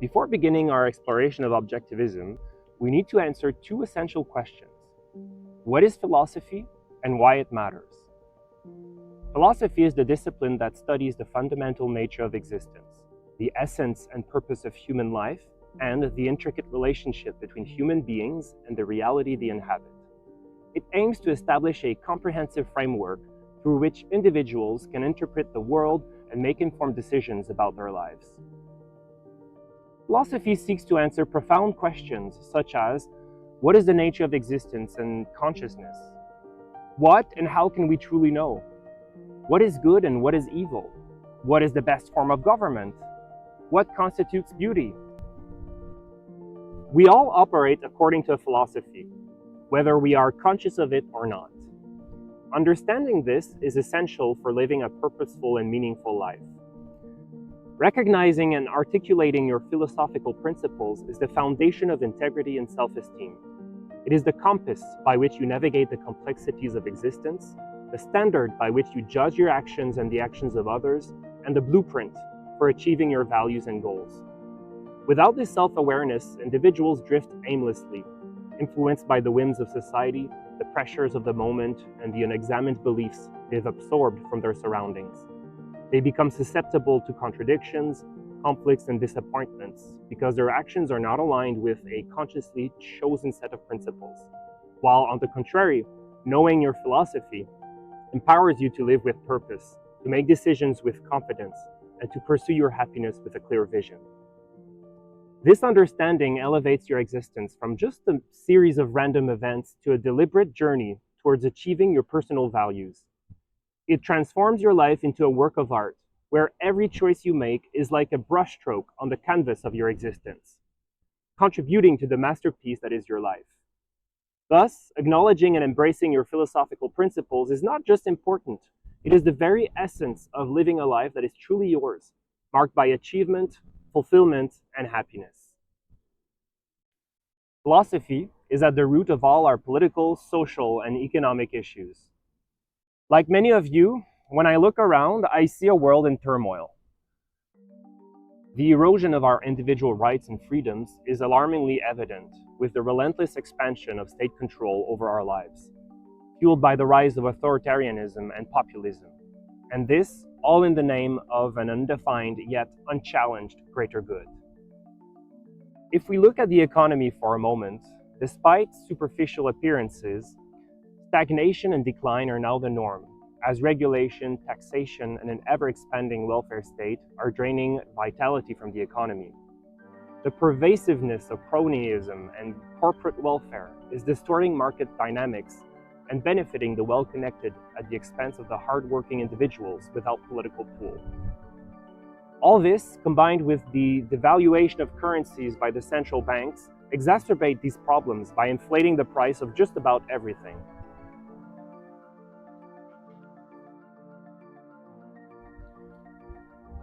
Before beginning our exploration of objectivism, we need to answer two essential questions. What is philosophy and why it matters? Philosophy is the discipline that studies the fundamental nature of existence, the essence and purpose of human life, and the intricate relationship between human beings and the reality they inhabit. It aims to establish a comprehensive framework through which individuals can interpret the world and make informed decisions about their lives. Philosophy seeks to answer profound questions such as, what is the nature of existence and consciousness? What and how can we truly know? What is good and what is evil? What is the best form of government? What constitutes beauty? We all operate according to a philosophy, whether we are conscious of it or not. Understanding this is essential for living a purposeful and meaningful life. Recognizing and articulating your philosophical principles is the foundation of integrity and self-esteem. It is the compass by which you navigate the complexities of existence, the standard by which you judge your actions and the actions of others, and the blueprint for achieving your values and goals. Without this self-awareness, individuals drift aimlessly, influenced by the whims of society, the pressures of the moment, and the unexamined beliefs they've absorbed from their surroundings. They become susceptible to contradictions, conflicts, and disappointments because their actions are not aligned with a consciously chosen set of principles. While, on the contrary, knowing your philosophy empowers you to live with purpose, to make decisions with confidence, and to pursue your happiness with a clear vision. This understanding elevates your existence from just a series of random events to a deliberate journey towards achieving your personal values. It transforms your life into a work of art, where every choice you make is like a brushstroke on the canvas of your existence, contributing to the masterpiece that is your life. Thus, acknowledging and embracing your philosophical principles is not just important, it is the very essence of living a life that is truly yours, marked by achievement, fulfillment, and happiness. Philosophy is at the root of all our political, social, and economic issues. Like many of you, when I look around, I see a world in turmoil. The erosion of our individual rights and freedoms is alarmingly evident with the relentless expansion of state control over our lives, fueled by the rise of authoritarianism and populism, and this all in the name of an undefined yet unchallenged greater good. If we look at the economy for a moment, despite superficial appearances, stagnation and decline are now the norm, as regulation, taxation, and an ever-expanding welfare state are draining vitality from the economy. The pervasiveness of cronyism and corporate welfare is distorting market dynamics and benefiting the well-connected at the expense of the hard-working individuals without political pull. All this, combined with the devaluation of currencies by the central banks, exacerbate these problems by inflating the price of just about everything.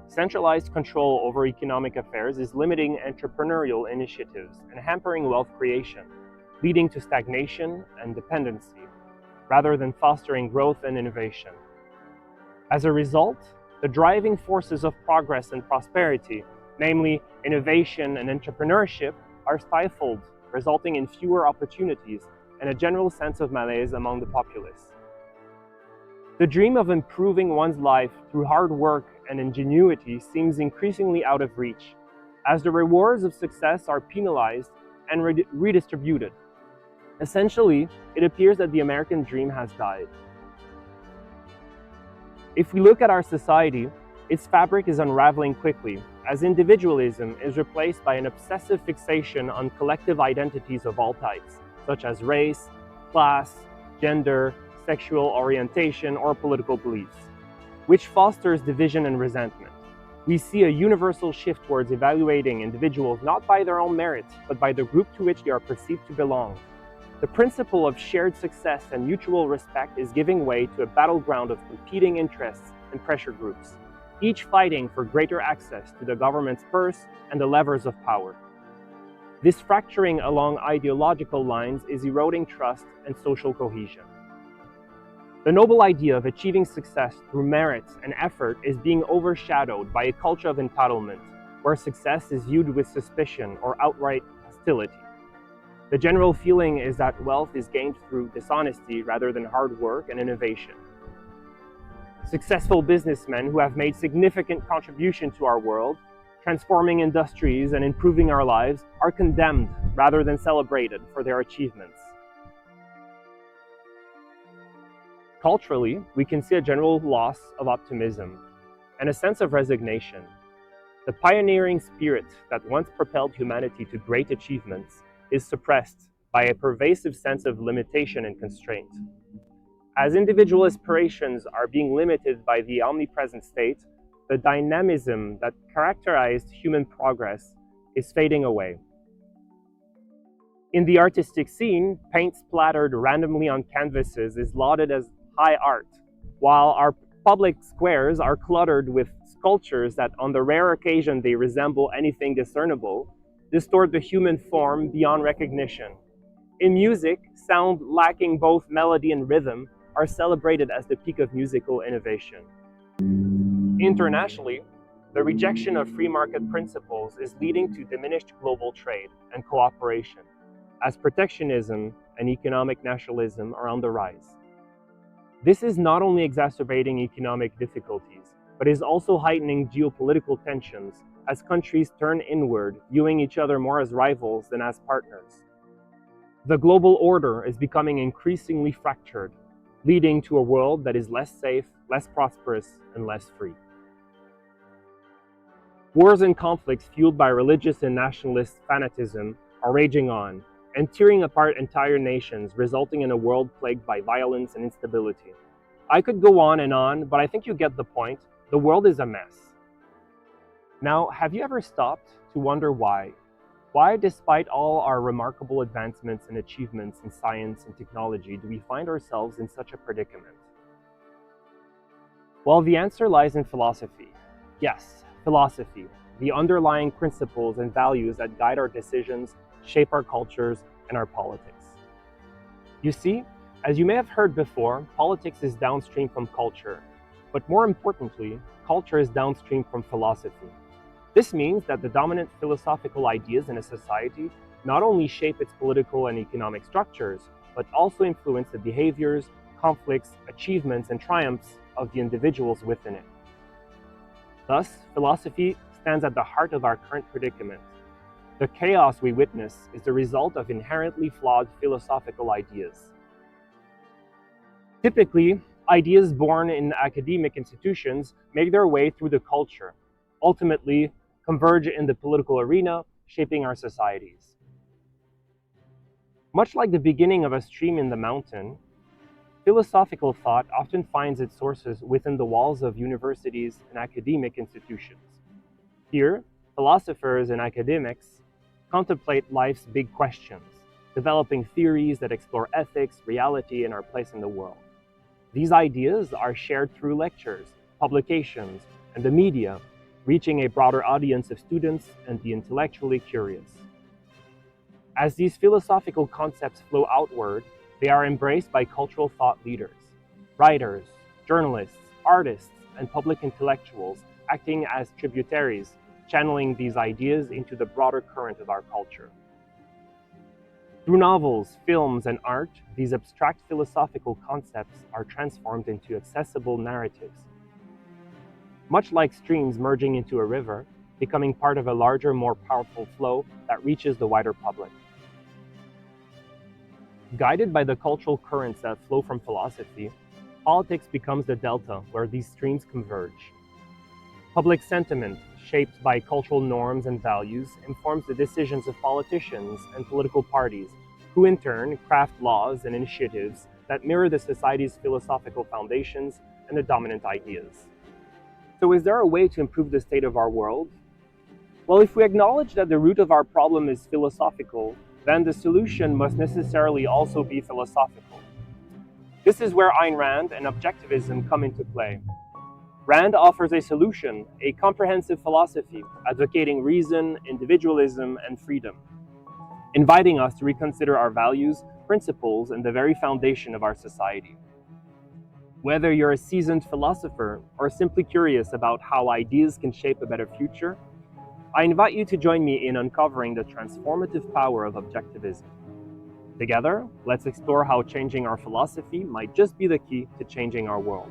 Centralized control over economic affairs is limiting entrepreneurial initiatives and hampering wealth creation, leading to stagnation and dependency, rather than fostering growth and innovation. As a result, the driving forces of progress and prosperity, namely innovation and entrepreneurship, are stifled, resulting in fewer opportunities and a general sense of malaise among the populace. The dream of improving one's life through hard work and ingenuity seems increasingly out of reach, as the rewards of success are penalized and redistributed. Essentially, it appears that the American dream has died. If we look at our society, its fabric is unraveling quickly, as individualism is replaced by an obsessive fixation on collective identities of all types, such as race, class, gender, sexual orientation, or political beliefs, which fosters division and resentment. We see a universal shift towards evaluating individuals not by their own merit, but by the group to which they are perceived to belong. The principle of shared success and mutual respect is giving way to a battleground of competing interests and pressure groups, each fighting for greater access to the government's purse and the levers of power. This fracturing along ideological lines is eroding trust and social cohesion. The noble idea of achieving success through merit and effort is being overshadowed by a culture of entitlement, where success is viewed with suspicion or outright hostility. The general feeling is that wealth is gained through dishonesty rather than hard work and innovation. Successful businessmen who have made significant contribution to our world, transforming industries and improving our lives, are condemned rather than celebrated for their achievements. Culturally, we can see a general loss of optimism and a sense of resignation. The pioneering spirit that once propelled humanity to great achievements is suppressed by a pervasive sense of limitation and constraint. As individual aspirations are being limited by the omnipresent state, the dynamism that characterized human progress is fading away. In the artistic scene, paint splattered randomly on canvases is lauded as high art, while our public squares are cluttered with sculptures that, on the rare occasion they resemble anything discernible, distort the human form beyond recognition. In music, sound lacking both melody and rhythm are celebrated as the peak of musical innovation. Internationally, the rejection of free market principles is leading to diminished global trade and cooperation, as protectionism and economic nationalism are on the rise. This is not only exacerbating economic difficulties, but is also heightening geopolitical tensions as countries turn inward, viewing each other more as rivals than as partners. The global order is becoming increasingly fractured, leading to a world that is less safe, less prosperous, and less free. Wars and conflicts fueled by religious and nationalist fanatism are raging on and tearing apart entire nations, resulting in a world plagued by violence and instability. I could go on, but I think you get the point. The world is a mess. Now, have you ever stopped to wonder why? Why, despite all our remarkable advancements and achievements in science and technology, do we find ourselves in such a predicament? Well, the answer lies in philosophy. Yes, philosophy, the underlying principles and values that guide our decisions, shape our cultures, and our politics. You see, as you may have heard before, politics is downstream from culture, but more importantly, culture is downstream from philosophy. This means that the dominant philosophical ideas in a society not only shape its political and economic structures, but also influence the behaviors, conflicts, achievements, and triumphs of the individuals within it. Thus, philosophy stands at the heart of our current predicament. The chaos we witness is the result of inherently flawed philosophical ideas. Typically, ideas born in academic institutions make their way through the culture, ultimately converge in the political arena, shaping our societies. Much like the beginning of a stream in the mountain, philosophical thought often finds its sources within the walls of universities and academic institutions. Here, philosophers and academics contemplate life's big questions, developing theories that explore ethics, reality, and our place in the world. These ideas are shared through lectures, publications, and the media, reaching a broader audience of students and the intellectually curious. As these philosophical concepts flow outward, they are embraced by cultural thought leaders, writers, journalists, artists, and public intellectuals, acting as tributaries, channeling these ideas into the broader current of our culture. Through novels, films, and art, these abstract philosophical concepts are transformed into accessible narratives. Much like streams merging into a river, becoming part of a larger, more powerful flow that reaches the wider public. Guided by the cultural currents that flow from philosophy, politics becomes the delta where these streams converge. Public sentiment, shaped by cultural norms and values, informs the decisions of politicians and political parties, who in turn craft laws and initiatives that mirror the society's philosophical foundations and the dominant ideas. So is there a way to improve the state of our world? Well, if we acknowledge that the root of our problem is philosophical, then the solution must necessarily also be philosophical. This is where Ayn Rand and Objectivism come into play. Rand offers a solution, a comprehensive philosophy, advocating reason, individualism, and freedom, inviting us to reconsider our values, principles, and the very foundation of our society. Whether you're a seasoned philosopher or simply curious about how ideas can shape a better future, I invite you to join me in uncovering the transformative power of objectivism. Together, let's explore how changing our philosophy might just be the key to changing our world.